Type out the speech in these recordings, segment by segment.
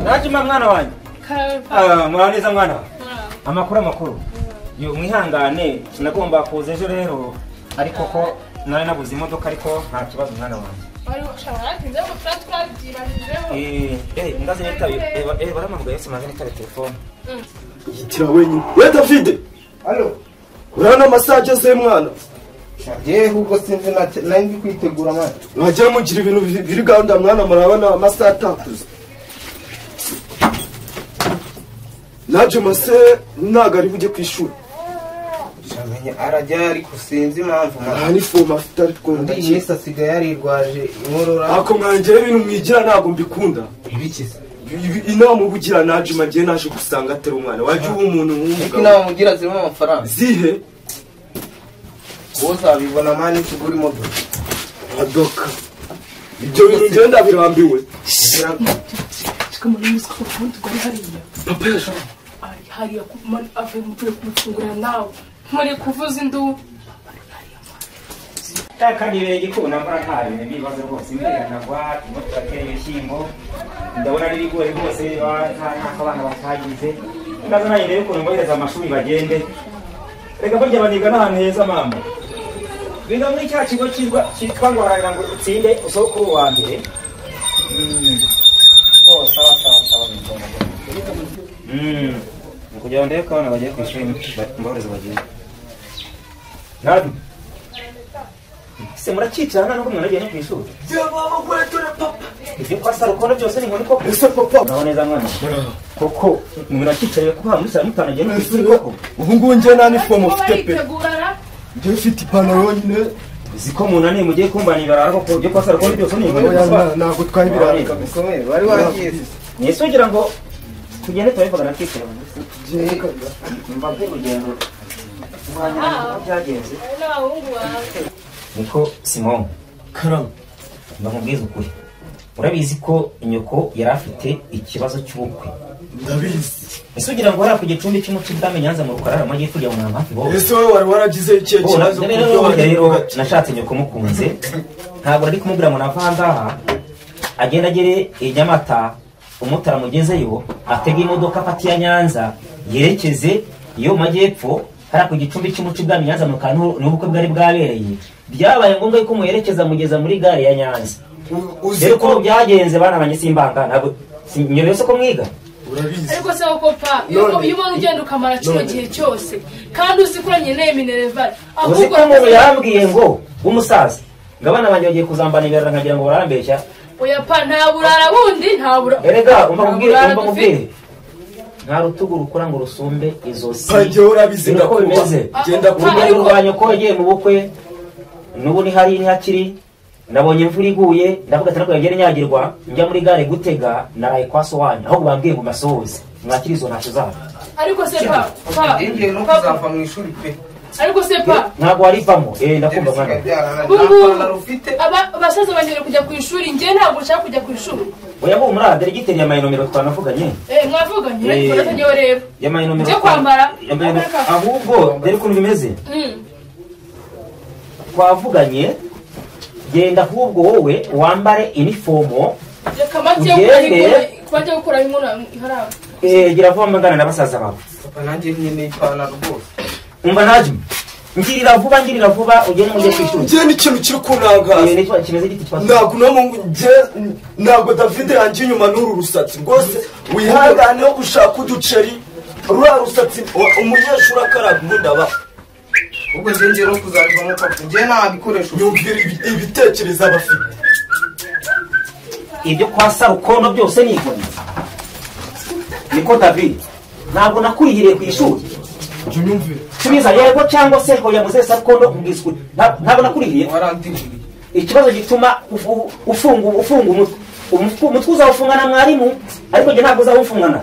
Najima mwana wanjye. Muraniza mwana. Amakuru. Yo mwihangane sinagomba kuza ejo rero ariko ko nari nabuze imodoka ariko nta kibazo mwana wanjye. Wari ushobora kuza ngo twatwagiranijeho. Ndaze nitaye baramuvuga yese maze nitaye telefone. Yitira wenyine. We David. Allo. Urana massage ze mwana. Je huko sinzi nandi kwitegura mwana. Waje mugira ibintu biri gahunda mwana murabona amasaha atakuze. Naje mase nagari buje kwishura. Shamenye arajya ari kusinzi impamvu mwana. Ni foma afite ariko ndi yesa siga yarirwaje inkorora. Ako mwangere ibintu mwigira ntago mbikunda. Ibikiza. Inama ubugira naje magiye naje gusanga atari umwana. Waje umuntu nk'umugabo. Inama mugira zirimo amafaranga. Zihe? Boza bibona mani kugura imodoka. Imodoka. Ibyo bintu ngenda birambiwe. Muri musiko kundi gari hariya. Papa yaje. Ari hariya kumani ave mutwe kumutungura nawe. Muri kuvuza indu. Takaniye gikuna mbara ntari nibibazo rwose imbere nagwa imodoka ateye ishyimbo. Ndabona ari bigore rwose abana batagize. Ndaza nayo rero ko ngohereza amashuri bagende. Reka burya baniga n'ahantu heza mama. Biga muri cya kigo cyitwa ngo haragira ngo utsinde usoko wa mbere. Oh, sawa mbona. Kugira ndebe ko abana bagiye kwishuri mbahereza bagende. Nabi. Se muracicana no kumwana agiye no kwishuri. Baba gwetore papa. Ibyo kwasa rukono byose ni nkoni koko. Ese papa. Naboneza mwana. Koko muracicaye kuba musara mutanagiye no kwishuri koko. Ubu ngubu nje nani fomo ufite pe. Nje ufite ipantaro yonyine. Ziko munani mugiye kumbanira arako ko byo kwasa rukono byose ni nkoni. Ntabwo twari birarika bikomeye bari wagiye. Nisugira ngo tugende twabivuga na kike. Je mbabwe urugendo. Umwanya byagenze. Niko Simon Karam ndamubwiza ukuri. Urabizi ko inyoko yari afite ikibazo cy'ubukwe. Ndabizi. Ese ugira ngo hara ku gicumbi cy'umuci bwame Nyanza mu rukarara amagiye kujya mu hafi bo. Ese wowe wari waragize ikihe kibazo rero nashatse nyoko mukunze. Ntabwo ari kumubwira ngo navangaha. Agenda agere Nyamata umutara mugezeyo atega imodoka afati ya Nyanza yerekeze iyo majyepfo hara ku gicumbi cy'umuci bwame Nyanza mu kantu n'ubukwe bwari bwabereye. Byabaye ngombwa ko muyerekeza mugeza muri gare ya Nyanza. Rero ko byagenze bana banyisimbanga ntabwo nyerese ko mwiga. Urabizi. Ariko se uko pa yuko ubona ugenda ukamara kino gihe cyose kandi uzikuranye ne Minerval. Ahubwo umuntu yambwiye ngo umusaza ngabana banje bagiye kuzambanira nkagira ngo barambeshya. Oya pa nta burara bundi nta burara. Erega umva mubwire. Nta rutugu rukora ngo rusumbe izosi. Pajye urabizi ndakuba. Genda kurwanya ko yagiye mu bukwe. Nubu ni hari hakiri nabonye imvura iguye ndavuga ati nako yagere nyagirwa njya muri gare gutega naraye kwaso wanya aho bambwiye ngo masoze mwakiri izo ntacyo zabo. Ariko se pa ngiye no kuzava mu ishuri pe. Ariko se pa ntabwo warivamo ndakumva mwana. Abasaza banyere kujya ku ishuri ngiye ntabwo nshaka kujya ku ishuri. Oya bo muri delegiteri ya mayinomero twanavuganye. Mwavuganye uratanyewe rero. Ya mayinomero. Cyo kwambara. Ahubwo dere kuntu bimeze. Twavuganye genda ahubwo wowe wambare uniformo. Reka maze kwajya gukora inkona haraba. Gira vuba mangana n'abasaza bawe. Papa nanjye nyine ipana rwose. Umva najim. Ngirira vuba ugende mujye kwishuri. Je ni kintu kiri kunangaza. Ni kimeze giti twaza. Ntabwo namungu je ntabwo David yanjye nyuma n'uru rusatsi rwose wihangane yo gushaka uduceri rura rusatsi umunyeshuri akaraga ndaba. Ubwo nje no kuzarivamo papa nje nta bikoresho yumvira ibitekerezo abafite. Ibyo kwasa rukono byose ni inkoni. Niko David ntabwo nakurihiriye ku ishuri. Junyumvira. Tubiza yego cyangwa se ko yamuze sakono ubwiswe. Ntabwo nakurihiriye. Warantibiri. Ikibazo gituma ufunga umutwe uzawufungana mwarimu ariko nge ntabwo uzawufungana.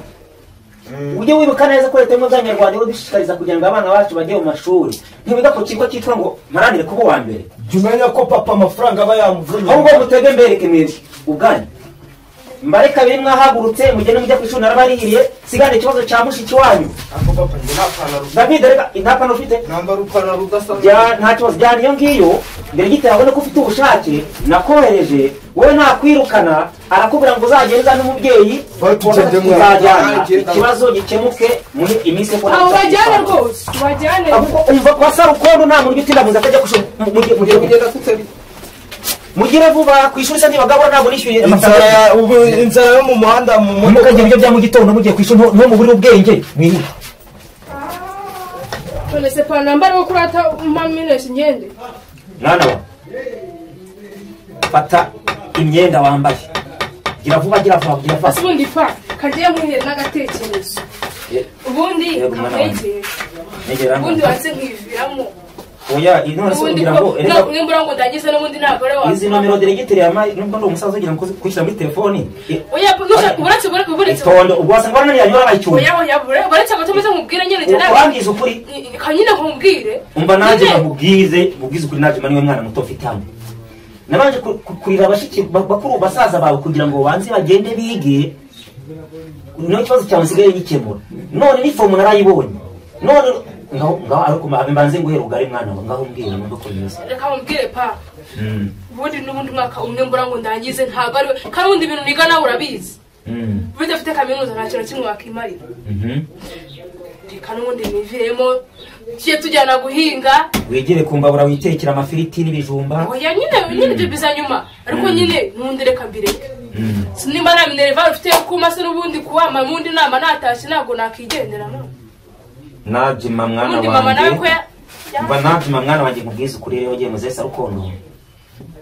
Ujye wibuka neza ko leta y'Abanyarwanda yo dushishikariza kugira ngo abana bacu bajye mu mashuri. Ntibiga ko kigo cyitwa ngo maranire kuba wa mbere. Jumenya ko papa amafaranga aba yamuvunye. Ahubwo mutege mbere kemere ubwanyu. mbare kabiri mwahagurutse mugende mujya kwishuri narabarihiriye sigane ikibazo cya mushiki wanyu ako papa njye nta pantaro David reka nta pantaro ufite nambara ipantaro udasanzwe bya nta kibazo byani iyo ngiyo mbere gitera abone ko ufite ubushake nakohereje wowe nakwirukana arakubwira ngo uzagenda n'umubyeyi tuzajyana ikibazo gikemuke muri iminsi yo aho bajyane rwose bajyane umva kwa Sarukondo nta muntu ugitinda muza atajya kushuri mugire vuba kwishuri se ntibagabo ntabwo nishyuye inzara yo mu muhanda mu mukagira ibyo bya mu gitondo mugiye kwishuri nto muburi ubwenge mwihuta none se pa nambara wo kurata maminesha ngende mwana wa fata imyenda wambaye gira vuba ubundi pa kagiye mwihere n'agatekerezo ubundi negera ubundi watse nkiviramo oya inone se kugira ngo nimbura ngo ndagize n'ubundi ntabwo wa izi nomero delegiteri yamaye nubwo ndo umusaza ugira ngo kwishyira muri telefoni oya buretse tondo ubwo wasanga bana yanyura bayicyo oya buretse abatomeze nkubwira nyene cyane urangiza ukuri kanyine nkubwire umva naje nkubwize ukuri naje niwe mwana muto ufite hano nabanje kurira abashiki bakuru basaza bawe kugira ngo banze bagende bige no kibazo cyawe sigaye gikemura none ni fomu narayibonye none ngaho ariko mbanze nguhera ugari mwana wa ngaho mbwira ngo komeza reka mbwire pa ubundi n'ubundi mwaka umwe mbura ngo ndangize ntabwo ari kandi ubundi ibintu niga nawe urabizi bidafite kaminuza nta kintu kimwe wakimarira reka n'ubundi niviremo tugiye tujyana guhinga wegere kumbabura witekera amafiriti n'ibijumba oya nyine ibyo bizanyuma ariko nyine n'ubundi reka mbireke sinimba nta minerva ufite kuma se n'ubundi kuwama mundi nama natashye ntabwo nakigendera no najima mwana wanjye mba najima mwana wanjye nkubwiza ukuri rero ugiye muze Sarukondo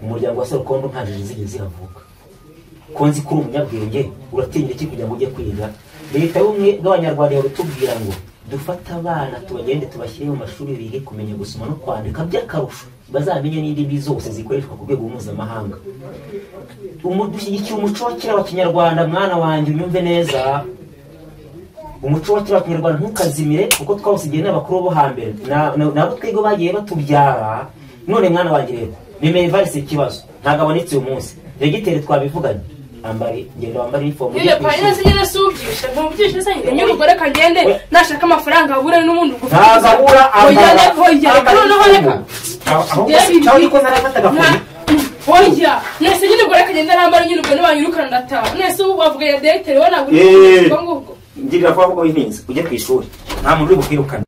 umuryango wa Sarukondo nta jiji zigeze ziravuka ko nzi kuri umunyabwenge uratinya iki kugira ngo ujye kwiga leta y'ubumwe bw'abanyarwanda yarutubwira ngo dufata abana tubagende tubashyire mu mashuri bige kumenya gusoma no kwandika by'akarusho bazamenye n'indimi zose zikoreshwa ku rwego mpuzamahanga dushyigikiye umuco wa kera wa kinyarwanda mwana wanjye unyumve neza umuco wa kera wa kinyarwanda ntukazimire kuko twawusigiye n'abakuru bo hambere nabo twego bagiye batubyara none mwana wanjye rero nimeye valise ikibazo ntabwo abonetse uyu munsi regiteri twabivuganye ambari ngenda wambara uniform ile payina sinyene subyisha ntubyisha se nyine umugore kagende nashaka amafaranga abure n'umuntu gufata ntabura ambara noneho reka cyangwa niko narafata gafuni oya nese nyine umugore kagende nambara nyine ubwo nibanyirukana ndataha nese wavuga ya directeur wana buri ngubwo ngirira kwa vuga wihinze ujye ku ishuri nta muntu uri bukwirukana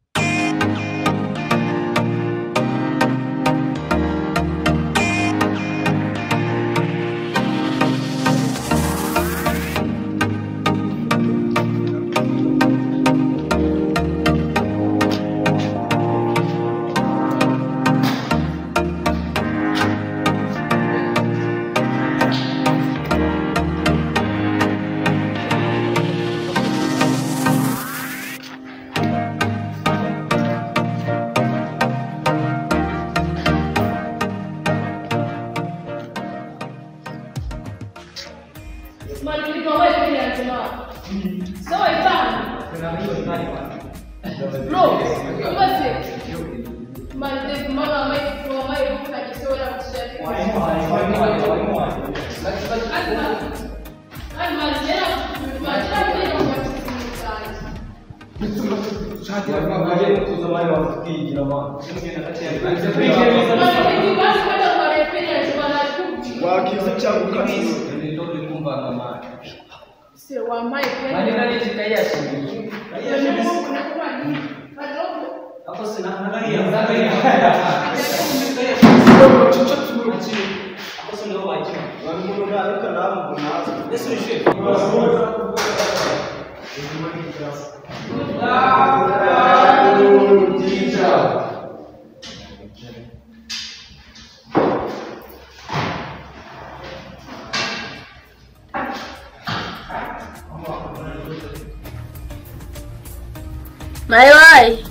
Mayiwayi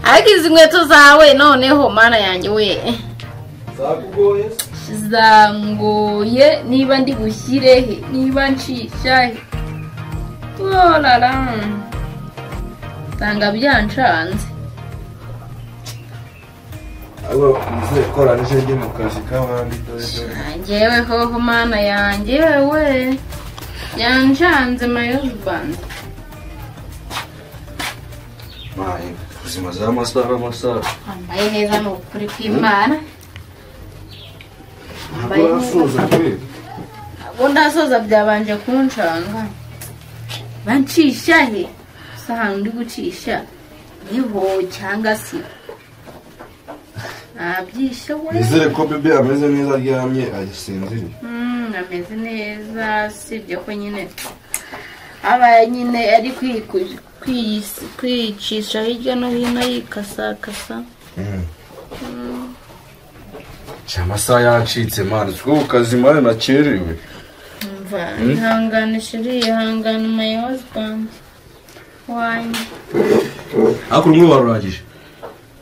Akizi inkweto zawe noneho mana yanjye we zangoye niba ndi gushyire he niba ncisha he olala tanga byancanze abo nzekora nije mu kazi k'abandi njyewe hoho mana yanjye we yanjanze my husband mayi ubuzima z'amasaha wambaye neza ni ukuri kw'Imana urasoza kwe abo ndasoza byabanje kunshanga bancisha he saha ndi gucisha niho cyangwa se abyisha we nizere ko bebe ameze neza aryamye agisinziriye ameze neza sibyo ko nyine aba nyine ari kwicisha hirya no hino yikasakasa amasaha yacitse mana two ku kazi mane nakerewe mva ihangane my husband wanjye ariko umwe warurangije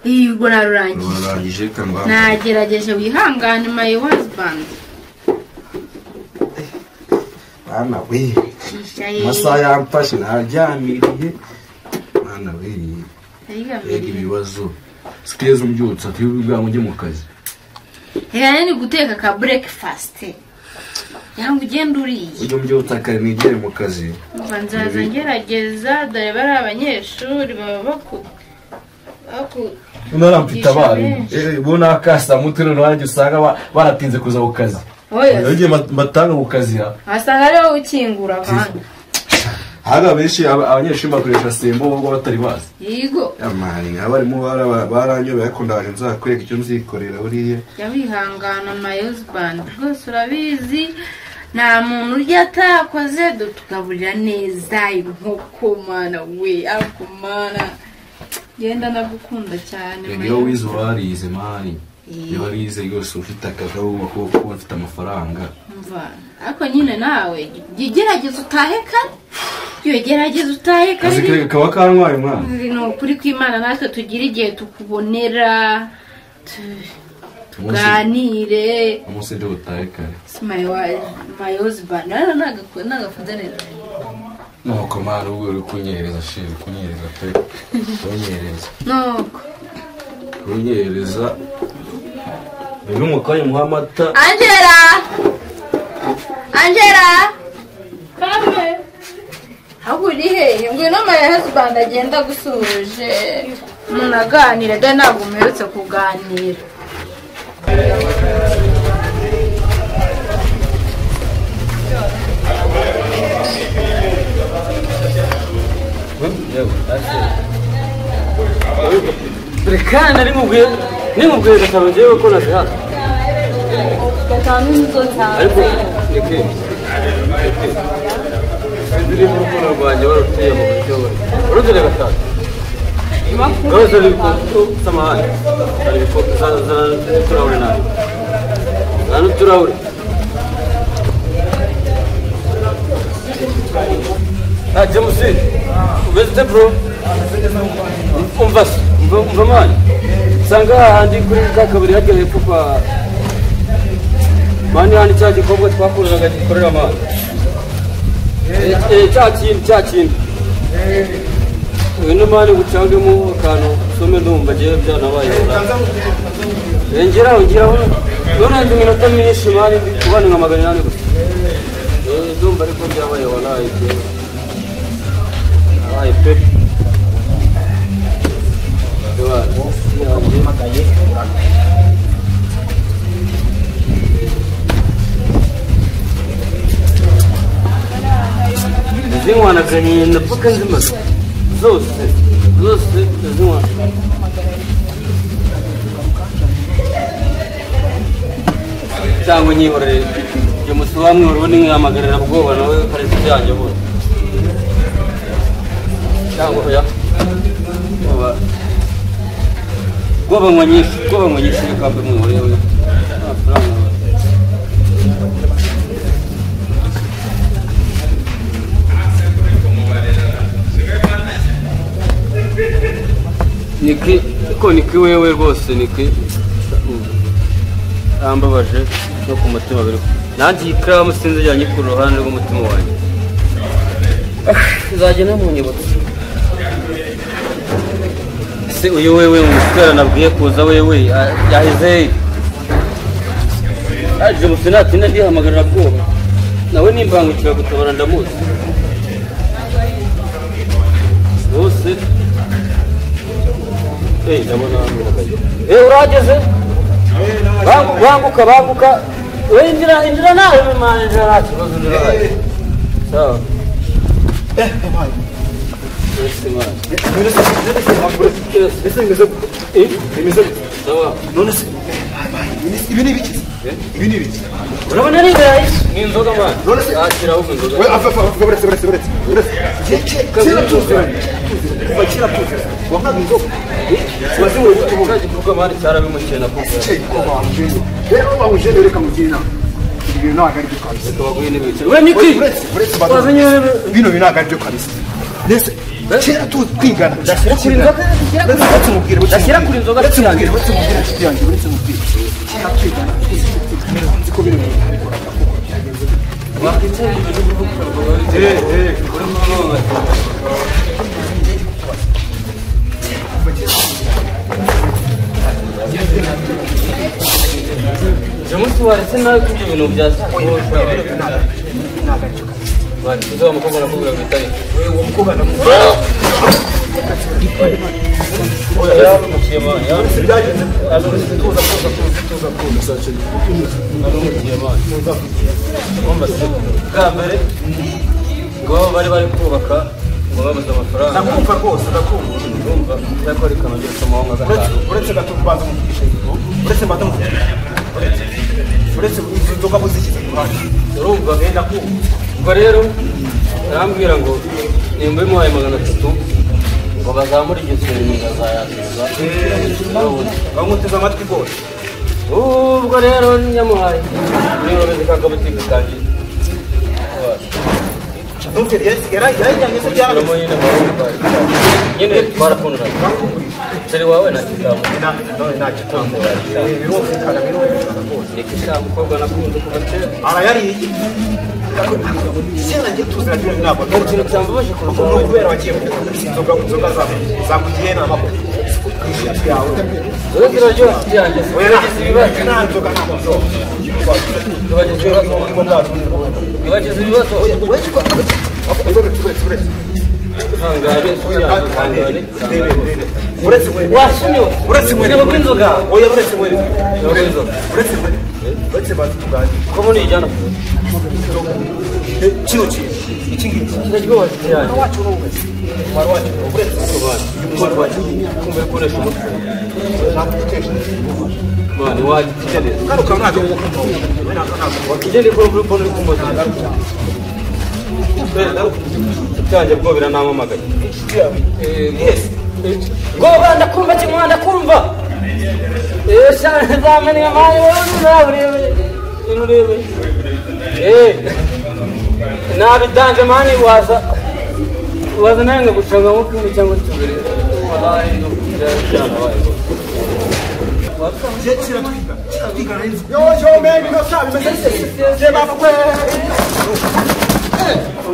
ubwo narurangije nagerageje wihangane my husband mwana we amasaha yamfashe naryamiriye mwana we yega ibibazo sikeza umbyutsa tuyubwa mujye mu kazi ni guteka ka breakfast cyangwa ugenda uriye ujye umbyutsa kare nigere mu kazi nzaza ngerageza dore bari abanyeshuri baba unaramfite abari ubona akasa mutwe n'urangi usanga baratinze kuza ku kazi yagiye matanga ku kazi asanga ariho ukingura abantu haga benshi abanyeshuri bakoresha sembo ubwo batari bazi yego amani abarimo baranyobe ariko ndaje nzakwereka icyo nzikorera uriye yabihangana my husband rwose urabizi nta muntu urya atakoze tugaburira neza inkoko mana we ariko mana genda nagukunda cyane iyo wize warize mani iyo warize yose ufite akagabo ko ufite amafaranga mva ariko nyine nawe gerageza utahe kare gerageza utahe kare azikireka kaba kantwaye mwana no kuri kw'Imana natwe tugira igihe tukubonera tuganire umusinde utahe kare my husband nagafunze neza nuko mwana ubwo uri kunyereza shiri kunyereza pe kunyereza nuko kunyereza uyu mukoye muhamata Angela kame haburi hehe ngwino my husband agenda gusuje munaganire da ntabwo muherutse kuganira Rekana nimubwiye gatanu jewe ko nazihaza gatanu nizo cyane ariko niki ndiri mu rukundo rwanjye warutuye mu buryo uruzire gatanu gaza liko samahani ariko turaure nawe nanu turaure Jamusi uvete bro umva mani sanga handi kuri kakabiri hajya hepfo kwa mani handi cya gikobwa twakururaga gikorera mani cya kindi uyu mani gucangemo akantu usome ndumva ngewe byanabaye ngeraho none ndi minota myinshi mani ndi kubana nka 800 gusa ndumva ariko byabaye walayi ay pep zinywana gahinda paka nzimaze zose zinywana cyangwa nyihorere iyo musi wamwe urabona nkihamagarira bwoba nawe parezi byanjye bose cyangwa oya bwoba nkonyeshe kambe mwihorewe amafaranga niki wewe rwose niki ambabaje no ku mutima biri nanjye ikaramu sinzi yanye ku ruhande rw'umutima wanjye izajya no mu nyibutso se uyu wewe umusitari nabwiye kuza wewe yaheze aje musenati ndihamagarira bwoba nawe nimbangukira gutabara ndamuzi bose ndabona urageze banguka we injira nawe manje nta kibazo ndirahaye sawa ibi ni ibiki urabona ari ibirayi ni inzoga mwana akira ahubwo inzoga buretse kera tuzi wambaga inzoga waziwe ubuvuga gikorwa mari cyarabimukira na kuko rero bahuje reka mugire inama ibintu ntabwo ari byo kabisa tubaguye n'ibiciro we niki wazanye bino ntabwo ari byo kabisa ndetse kera tuzi kwigana dashyira kuri inzoga dashyira kuri inzoga uretse mubwire inshuti yanjye uretse mubwire kera twigana nzi ko biri mu wakwicaye ibintu Jamusi waretse nawe ko ibyo bintu byashoboka wari wa mukobwa nakubwira ngo bitari uwo mukobwa nakubwira oya mukiyama yanse byagenze tuza umva se bwa mbere ngo bari kubaka ngo babuze amafaranga ndakumva rwose ndakumva urumva cyako ari kanogera samahanga gatanu uretse gato kubanza mu kwishingo uretse mbata mu uretse inzoga muzikiza ku ruhande urumva genda ku ubwo rero arambwira ngo nimba bimuhaye 300 ngo bazamure igisenge ngazayatuza bamuteze amatwi rwose ubwo rero nyamuhaye niba bizikaga butike kandi ntumvire yarajyanye se byara nyine twarakundana seri wawe na kitabu nta kitambo birumvikana rwose reka ijambo umukobwa nakunze kuva kera arayariye sena njye tuziranye inama ikintu cyambabaje kurusha ni ukubera wagiye inzoga zakugiye n'amako yawe wowe ziraryoha cyane wagize ibibazo nta nzoga nta nzoga wagize ibibazo uretse bazi tuganira ko muri ijana kino kintu iki ngiki kiraryoha cyane wacu n'ubuzi umumaro wacu uretse umumaro wacu kumbe ukoresha umutwe mani wagikeneye ngaruka mwaka wakigende ko group on kumboza cyanje bwo biranamamagaye yes go banda kumva kimwanda kumva cyane zamani amaye ururebe ururebe nabidanje mani waza nange gushanga mu kimwe cyangwa tubiri wallahi no cyane wayo yo mengi no sabe mas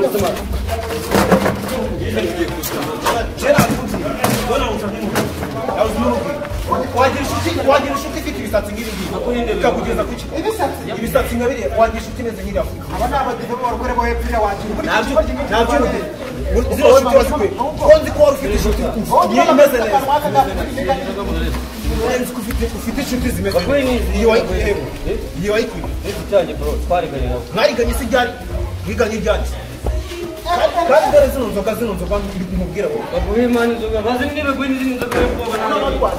você vai para wagira inshuti ifite ibisatsi nk'ibi ikakugeza ku ibisatsi nka biriya wagira inshuti imeze nk'iriya aba ni abadive b'abagore bo hepfo wagira ntabyo zino nshuti wazikwiye ko nzi ko wari ufite inshuti niyo imeze neza ufite inshuti zimeze neza iyo wayikwiye cyanje bro twariganye mwariganye se ryari mwiganye ryari kandi dore zino nzoga mubwira ngo baguhe imana inzoga bazi niba gwe n'izindi nzoga y'ubwoba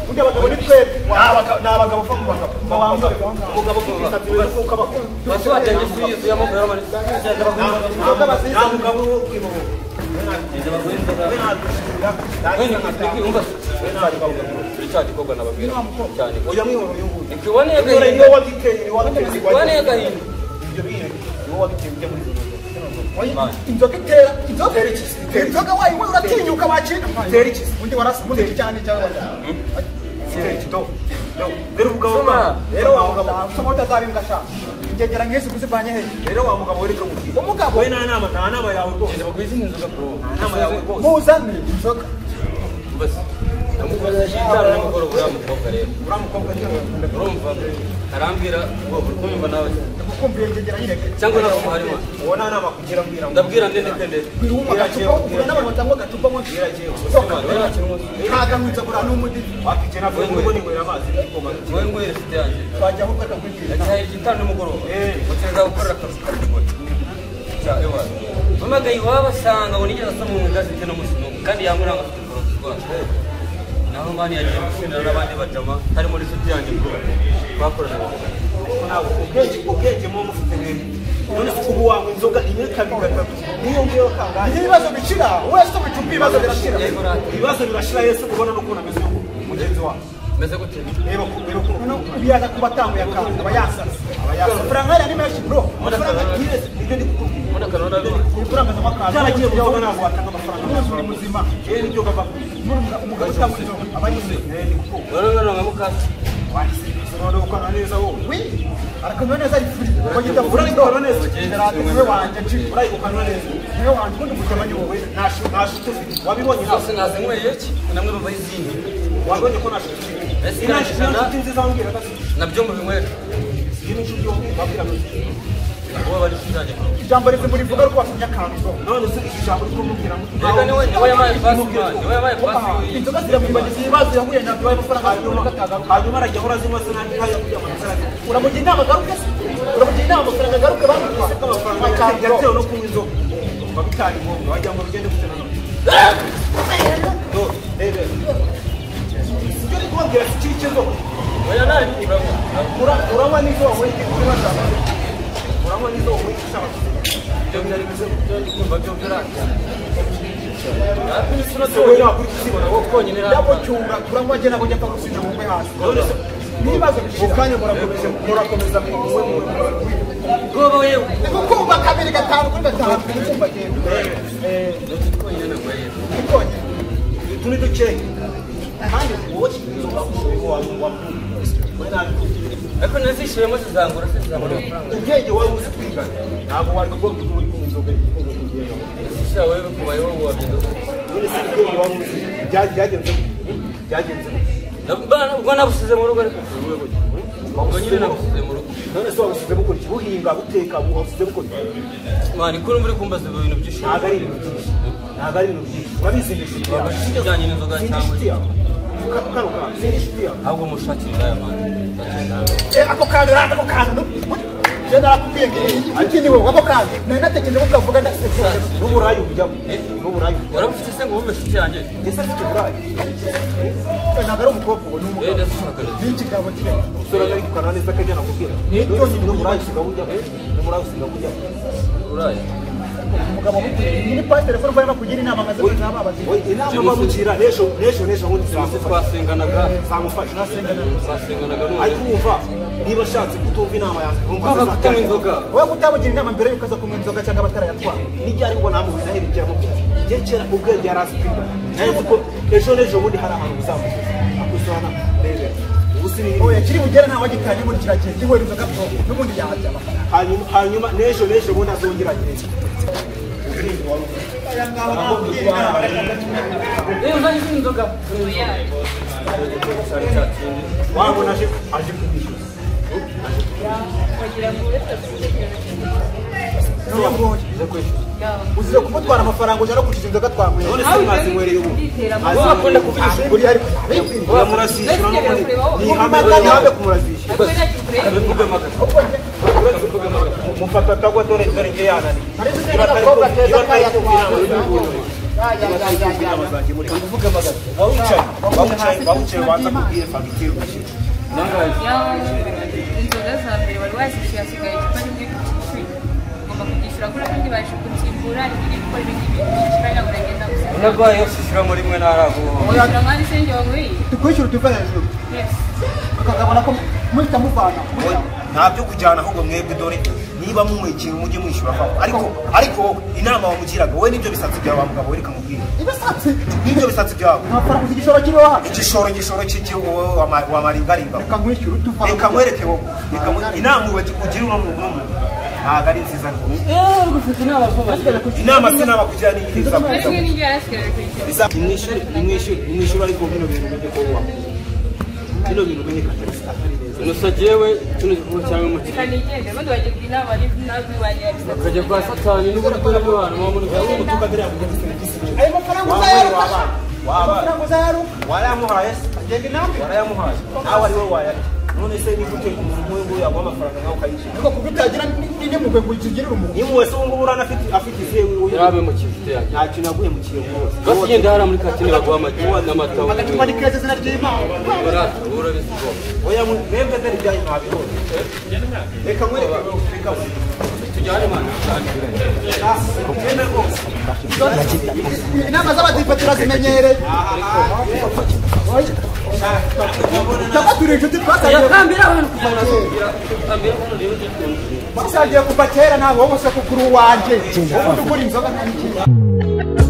burya abagabo ni twebwe ni abagabo uva mu bagabo bawambara umugabo kuko abakuru basi watangiye suyizu y'amaguru y'amani nta mugabo wo kwimuha turicyagikobwa nababwira cyane oya mwihoro y'ubundi ikiboneye iyo wabiteye ikiboneye agahinda ibyo bintu niwo wabiteye ujya muri inzoga itera iki inzoga wayinywa uratinyuka wakina itera iki undi warasubutse cyane cyangwa itera iki rero umugabo rero wa mugabo usoma utazabimbwa sha ingegera nk'izi kuzivanye he rero wa mugabo wereka umugabo we nta nama yawe rwose bagwiza inzoga bro nama yawe rwose muzane inzoga basi ndamukoresha shitani n'umugoroba uramukobwa rero uramukobwa urumva arambwira ngo urumva nawe kukumbuye ngegera yireke cyangwa nawe umuharima ubona nama kugira mbwira ndabwira ndende kende n'abantu batangwa gacupa mo kagamwitse bura n'umudi wakigena vuba ngo ni ngwera amazi wowe ngwera site yanjye twajya aho katakwigirira ndahaye shitani n'umugoroba ukenza gukorera akazi k'umugore cya ewa mamagaye wabasanga ngo nigeze asoma mu gazi cyo no musino kandi yamuranga afite porotokole naho mani yagiye gusinira n'abandi bajama hari muri site yanjye bro bakorana ubwenge mu mufite neza none se ubu wanywa inzoga imwe kabiri gatatu niyo ngiyo kangahe ibibazo bicira wese ubicupa ibibazo birashira ibibazo birashira yese ubona no kubona ameze mugenzi wawe meze gute rero biyaza kuba atanguye akantu aba yasaze amafaranga yari menshi bro amafaranga yireze ibyo ndi kukubwira mbona kanona rero ikuranga n'amakanzu cyaragiye mu nzoga ntabwo watanga amafaranga n'ubuzima muzima yewe nibyo gava umugabo utanga inzoga aba yize urangana nka mukasi none ukana neza wowe wi arakamera neza ari free bagita urayikora neza niwe wanje urayikora neza niwe wanje ubundi mutemanye wowe nashutu wabibonye hose nazinyweye iki namwe bava izindi wabonye ko nashutu inashutu nziza wambwira nabyo mu binywera ibintu cy'ubyo wabwira wowe bari kujanye ijambo rize muri vuga rwo watumya kanzo none se ijambo riko mubwira ngo reka niwe yamaye pasi niwe yamaye pasi inzoga ziramwibaniza ibibazo yahuye nabyo baye amafaranga hanyuma arajya ahora zinywa se nandi nkayo kujya amafaranga uramugira inama garuke se uramugira inama amafaranga garuke bamutwara amafaranga yatewe no kunywa inzoga babitari ngombwa wajya ngo rugende gutera no rebe ibyo ni kubabwira si kiri cy'inzoga oya nari uranywa n'izuba wowe ikibazo uranywa n'izuba wowe ishaka ibyo byari bize kumva byo byaranga yabocyunga turanywa jye nabo njya gusinya mu mwe hasi n'ibibazo bishikanye murakomeza mwe goba wewe kumva kabiri gatanu kuri gatanu kumva genda tuni duke kandi wowe ariko nazishiremo zizangura ubwenge wari uzi kwigana ntabwo wari bwo muri inzoga sha wewe kubaye wowe wabindo byagenze ubwo nabusize mu rugo ariko ubwo nyine nabusize mu rugo none se wabusize mukora buhinga buteka wabusize mukora mani kuri muri kumbaza ibintu byinshi ntabwo ari ibintu byinshi ntabwo ari ibintu byinshi urabizi ni inshuti yawe bijyanye n'inzoga cyangwa kano kantu si inshuti yawe ahubwo mushakira indaya mani ako kantu ako kantu jenda nakubwiye iki ni wowe ako kantu nari natekereje ko ukavuga ndasetse n'uburayi ujyamo n'uburayi warabufite se ngo wumve inshuti yanjye ese afite uburayi ntabwo ari umukobwa uwo ni umugabo n'ikigabo kire usura ari kukana neza akajya nakubwira n'ibyo n'uburayi usigaye ujyamo n'uburayi usigaye ujyamo uburayi umugabo ni pa telefone barimo kugira inama maze kuzaba abazi inama bamugira nesho ubundi twasenganaga zamufasha twasenganaga ariko umva niba ashatse kutumva inama yanjye umva kutanywa inzoga wowe kutamugira inama mbere yuko aza kunywa inzoga cyangwa abatarayatwara nijya ariko namubuza hirya mu gihe kera ubwenge yari azi kwiga nayo kuko ejo bundi hari ahantu uzamuza akuzana rebe oya kiri bugere nta wagitanye muri kiragiye gihora inzoga bwo n'ubundi yahajya hanyuma n'ejo bundi azongera ageze wabona aje kubishyura uzize kumutwara amafaranga ujya no kwishyura inzoga twanyweye none se mwazinywereye ubu akunda kuvugisha uri ariko uramurasisha ntihambe kumurazisha mufata atagwa dore nge yanani wawucaye waza kubwira fagitire ugashyira inzoga za mbere wari wazishyuye hasigaye icupa rimwe ugomba kugishyura kuri kandi baje kunsimbura ibiri gukora ibindi bintu byinshi uragenda gusa unarwaye yose ushyira muri mwe ntarago wishyura mwari senge wanyweye tukwishyura utuva hejuru ukagabana ko muhita muvana nta byo kujyana ahubwo mwebwe dore niba munyweye ikintu mujye mwishyura ariko inama wamugiraga wowe n'ibyo bisatsi byawe wa mugabo reka mubwire ibisatsi n'ibyo bisatsi byawe amafaranga ku igishoro kiriho hano igishoro cy'igihugu wowe wamaringaringa reka nkwishyure utuva reka mwereke wowe inama ugira uno muntu ntabwo ari nziza inama se naba kugira n'iyiriza nimwishyura ariko bino bintu umenye ko wubaha bino bintu umenye ko atari neza gusa jewe tuno gikorwa cyangwa umukiriya bakajya kwa satani n'uburyo bw'abantu baba muri ayo mafaranga uzayaruka amafaranga uzayaruka warayamuhaye agenda inama warayamuhaye nawe ari we wayarya none se ni gute umuntu nk'uyu yaguha amafaranga nawe ukayishyura ariko kuko utagira n'impuhwe ngo ukigirire umuntu niba wese ubu ngubu afite izihe yabe mu kifite yanjye nta kintu aguye mu kiyo rwose basi genda hariya muri kantine baguha n'amata agacupa ni keza izina ry'imana urabizi ko oya mwebwe dore ibyanyu ntabibona reka mwereke reka tujyane mana inama z'abadive turazimenyereye cyangwa turi inshuti twasangiye kuva kera ntabwo wowe se kukuri uwanjye wowe ugura inzoga nta n'ikintu